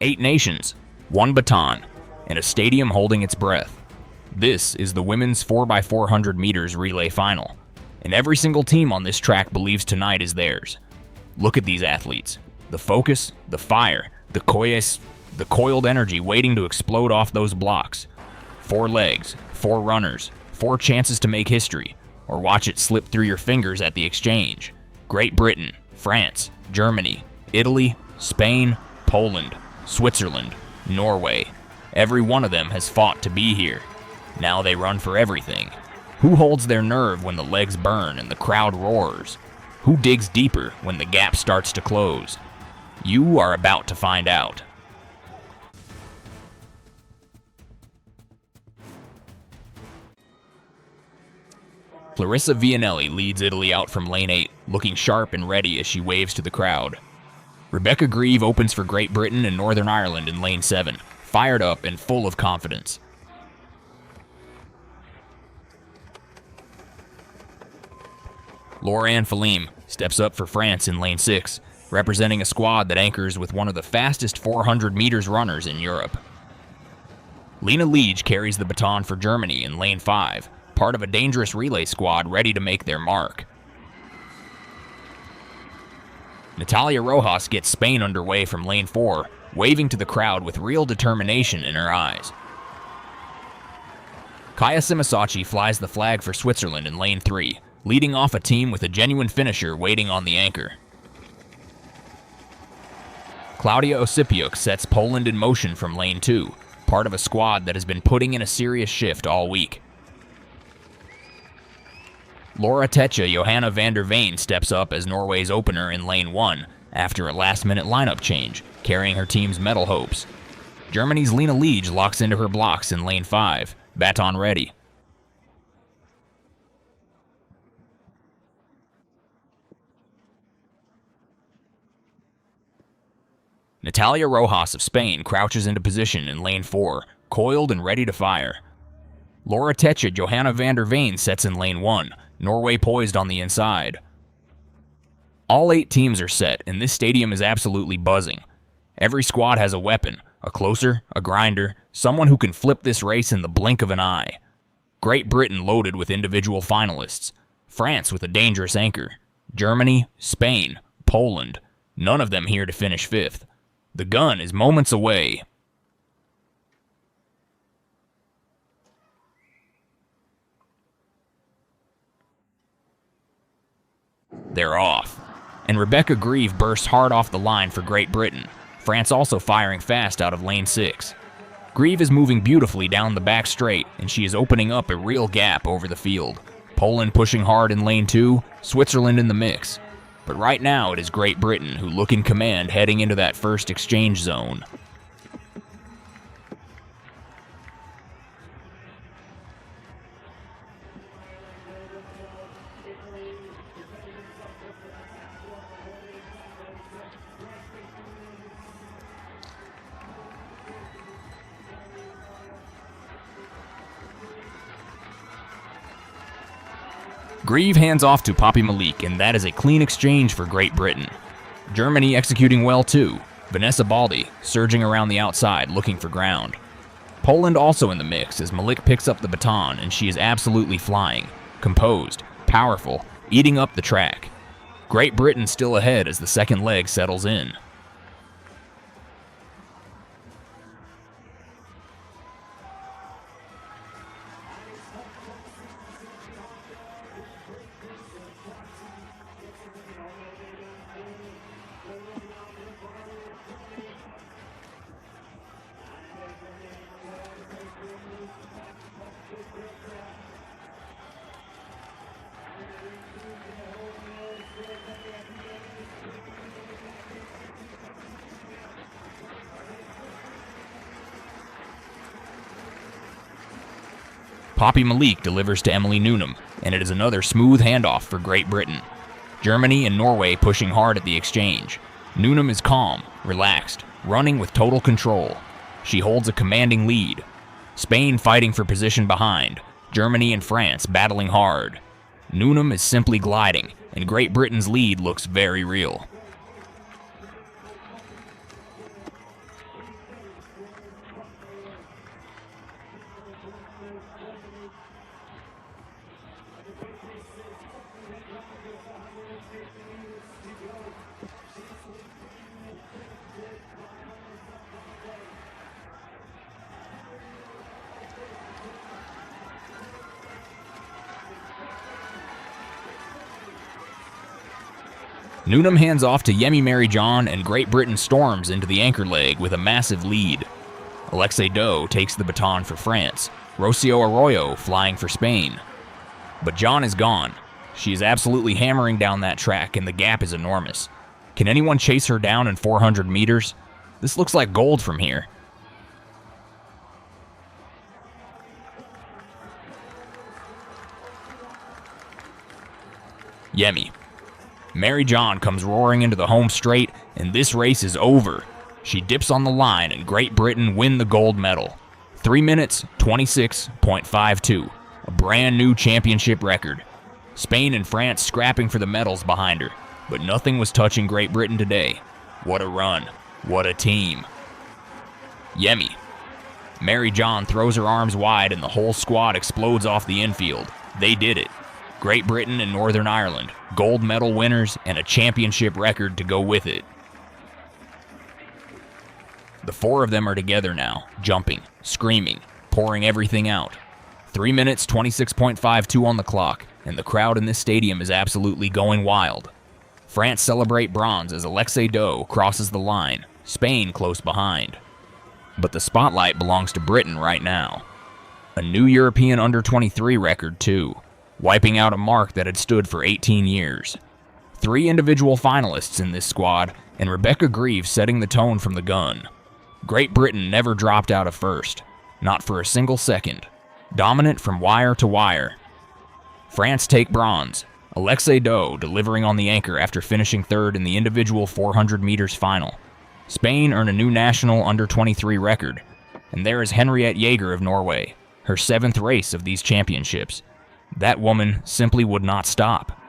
8 nations, 1 baton, and a stadium holding its breath. This is the women's 4x400 meters relay final, and every single team on this track believes tonight is theirs. Look at these athletes. The focus, the fire, the coiled energy waiting to explode off those blocks. 4 legs, 4 runners, 4 chances to make history, or watch it slip through your fingers at the exchange. Great Britain, France, Germany, Italy, Spain, Poland, Switzerland, Norway. Every one of them has fought to be here. Now they run for everything. Who holds their nerve when the legs burn and the crowd roars? Who digs deeper when the gap starts to close? You are about to find out. Clarissa Vianelli leads Italy out from lane 8, looking sharp and ready as she waves to the crowd. Rebecca Grieve opens for Great Britain and Northern Ireland in lane 7, fired up and full of confidence. Laura-Anne Philime steps up for France in lane 6, representing a squad that anchors with one of the fastest 400 meters runners in Europe. Lena Liege carries the baton for Germany in lane 5, part of a dangerous relay squad ready to make their mark. Natalia Rojas gets Spain underway from lane 4, waving to the crowd with real determination in her eyes. Kaya Simasacci flies the flag for Switzerland in lane 3, leading off a team with a genuine finisher waiting on the anchor. Claudia Osipiuk sets Poland in motion from lane 2, part of a squad that has been putting in a serious shift all week. Laura Techa Johanna van der Veen steps up as Norway's opener in lane 1 after a last-minute lineup change, carrying her team's medal hopes. Germany's Lena Liege locks into her blocks in lane 5, baton ready. Natalia Rojas of Spain crouches into position in lane 4, coiled and ready to fire. Laura Techa Johanna van der Veen sets in lane 1, Norway poised on the inside. All 8 teams are set, and this stadium is absolutely buzzing. Every squad has a weapon, a closer, a grinder, someone who can flip this race in the blink of an eye. Great Britain loaded with individual finalists. France with a dangerous anchor. Germany, Spain, Poland, none of them here to finish 5th. The gun is moments away. They're off. And Rebecca Grieve bursts hard off the line for Great Britain, France also firing fast out of lane 6. Grieve is moving beautifully down the back straight, and she is opening up a real gap over the field. Poland pushing hard in lane 2, Switzerland in the mix. But right now it is Great Britain who look in command heading into that first exchange zone. Grieve hands off to Poppy Malik, and that is a clean exchange for Great Britain. Germany executing well too. Vanessa Baldi surging around the outside looking for ground. Poland also in the mix as Malik picks up the baton, and she is absolutely flying. Composed, powerful, eating up the track. Great Britain still ahead as the second leg settles in. Poppy Malik delivers to Emily Newnham, and it is another smooth handoff for Great Britain. Germany and Norway pushing hard at the exchange. Newnham is calm, relaxed, running with total control. She holds a commanding lead. Spain fighting for position behind. Germany and France battling hard. Newnham is simply gliding, and Great Britain's lead looks very real. Newnham hands off to Yemi Mary John, and Great Britain storms into the anchor leg with a massive lead. Alexei Doe takes the baton for France, Rocio Arroyo flying for Spain. But John is gone. She is absolutely hammering down that track, and the gap is enormous. Can anyone chase her down in 400 meters? This looks like gold from here. Yemi. Mary John comes roaring into the home straight, and this race is over. She dips on the line, and Great Britain win the gold medal. 3 minutes, 26.52, a brand new championship record. Spain and France scrapping for the medals behind her, but nothing was touching Great Britain today. What a run. What a team. Yemi. Mary John throws her arms wide, and the whole squad explodes off the infield. They did it. Great Britain and Northern Ireland, gold medal winners, and a championship record to go with it. The four of them are together now, jumping, screaming, pouring everything out. 3 minutes, 26.52 on the clock, and the crowd in this stadium is absolutely going wild. France celebrate bronze as Alexei Doe crosses the line, Spain close behind. But the spotlight belongs to Britain right now. A new European under-23 record, too, wiping out a mark that had stood for 18 years. 3 individual finalists in this squad, and Rebecca Grieve setting the tone from the gun. Great Britain never dropped out of first, not for a single second. Dominant from wire to wire. France take bronze, Alexei Doe delivering on the anchor after finishing third in the individual 400 meters final. Spain earn a new national under-23 record, and there is Henriette Jaeger of Norway, her 7th race of these championships. That woman simply would not stop.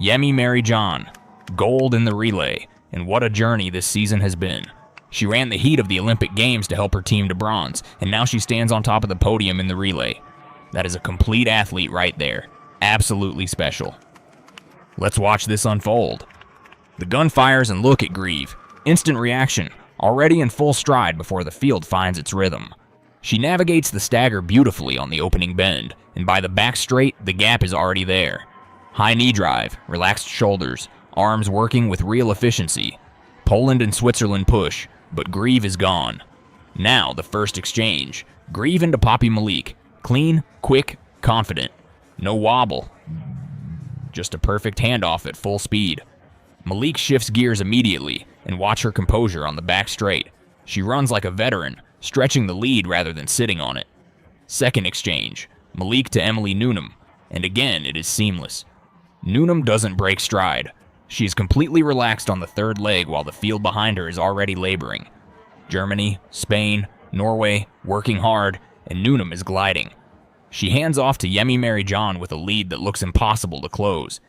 Yemi Mary John, gold in the relay, and what a journey this season has been. She ran the heat of the Olympic Games to help her team to bronze, and now she stands on top of the podium in the relay. That is a complete athlete right there. Absolutely special. Let's watch this unfold. The gun fires, and look at Grieve. Instant reaction, already in full stride before the field finds its rhythm. She navigates the stagger beautifully on the opening bend, and by the back straight, the gap is already there. High knee drive, relaxed shoulders, arms working with real efficiency. Poland and Switzerland push, but Grieve is gone. Now the first exchange. Grieve into Poppy Malik. Clean, quick, confident. No wobble. Just a perfect handoff at full speed. Malik shifts gears immediately, and watch her composure on the back straight. She runs like a veteran, stretching the lead rather than sitting on it. Second exchange. Malik to Emily Newnham, and again it is seamless. Newnham doesn't break stride. She is completely relaxed on the third leg while the field behind her is already laboring. Germany, Spain, Norway, working hard, and Newnham is gliding. She hands off to Yemi Mary John with a lead that looks impossible to close.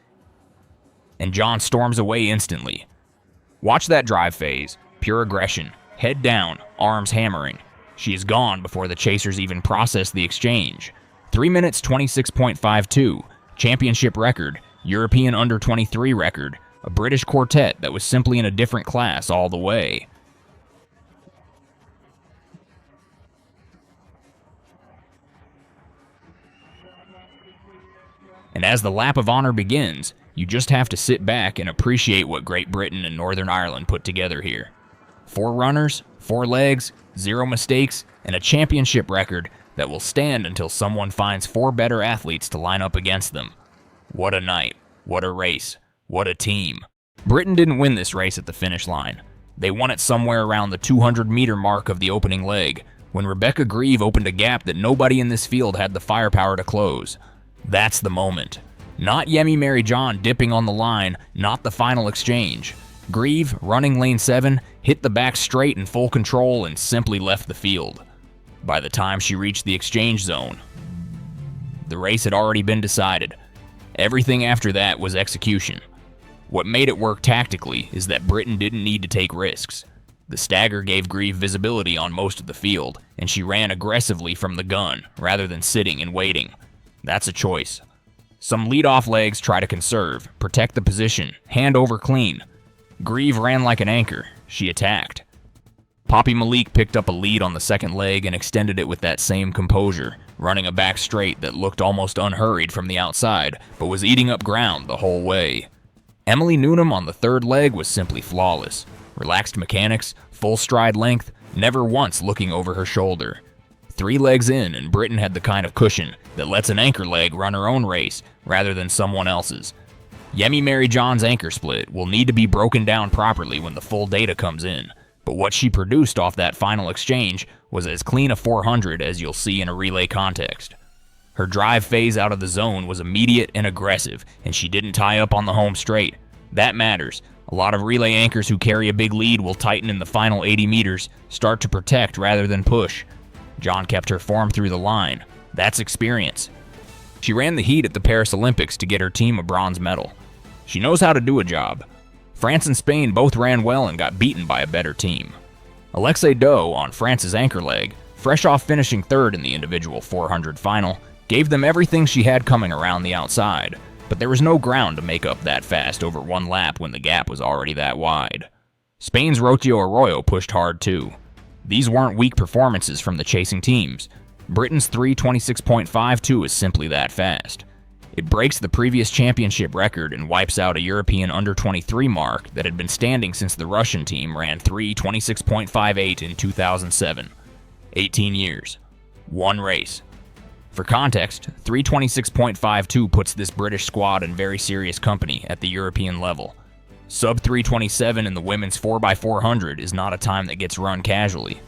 And John storms away instantly. Watch that drive phase, pure aggression, head down, arms hammering. She is gone before the chasers even process the exchange. 3 minutes 26.52, championship record, European under-23 record, a British quartet that was simply in a different class all the way. And as the lap of honor begins, you just have to sit back and appreciate what Great Britain and Northern Ireland put together here. 4 runners, 4 legs, 0 mistakes, and a championship record that will stand until someone finds 4 better athletes to line up against them. What a night, what a race, what a team. Britain didn't win this race at the finish line. They won it somewhere around the 200-meter mark of the opening leg, when Rebecca Grieve opened a gap that nobody in this field had the firepower to close. That's the moment. Not Yemi Mary John dipping on the line, not the final exchange. Grieve, running lane 7, hit the back straight in full control and simply left the field. By the time she reached the exchange zone, the race had already been decided. Everything after that was execution. What made it work tactically is that Britain didn't need to take risks. The stagger gave Grieve visibility on most of the field, and she ran aggressively from the gun rather than sitting and waiting. That's a choice. Some lead-off legs try to conserve, protect the position, hand over clean. Grieve ran like an anchor. She attacked. Poppy Malik picked up a lead on the second leg and extended it with that same composure, running a back straight that looked almost unhurried from the outside, but was eating up ground the whole way. Emily Newnham on the third leg was simply flawless. Relaxed mechanics, full stride length, never once looking over her shoulder. 3 legs in, and Britain had the kind of cushion that lets an anchor leg run her own race rather than someone else's. Yemi Mary John's anchor split will need to be broken down properly when the full data comes in, but what she produced off that final exchange was as clean a 400 as you'll see in a relay context. Her drive phase out of the zone was immediate and aggressive, and she didn't tie up on the home straight. That matters. A lot of relay anchors who carry a big lead will tighten in the final 80 meters, start to protect rather than push. John kept her form through the line. That's experience. She ran the heat at the Paris Olympics to get her team a bronze medal. She knows how to do a job. France and Spain both ran well and got beaten by a better team. Alexei Doe on France's anchor leg, fresh off finishing third in the individual 400 final, gave them everything she had coming around the outside, but there was no ground to make up that fast over one lap when the gap was already that wide. Spain's Rocio Arroyo pushed hard too. These weren't weak performances from the chasing teams. Britain's 3:26.52 is simply that fast. It breaks the previous championship record and wipes out a European under-23 mark that had been standing since the Russian team ran 3:26.58 in 2007. 18 years. One race. For context, 3:26.52 puts this British squad in very serious company at the European level. Sub 3:27 in the women's 4x400 is not a time that gets run casually.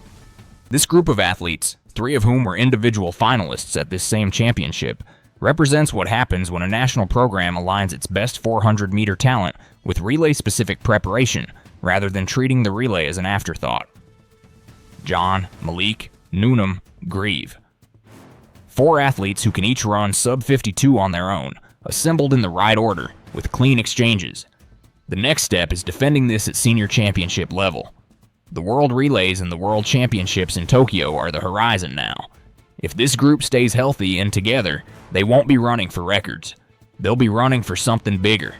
This group of athletes, 3 of whom were individual finalists at this same championship, represents what happens when a national program aligns its best 400-meter talent with relay-specific preparation rather than treating the relay as an afterthought. John, Malik, Newnham, Grieve. 4 athletes who can each run sub 52 on their own, assembled in the right order, with clean exchanges. The next step is defending this at senior championship level. The World Relays and the World Championships in Tokyo are the horizon now. If this group stays healthy and together, they won't be running for records. They'll be running for something bigger.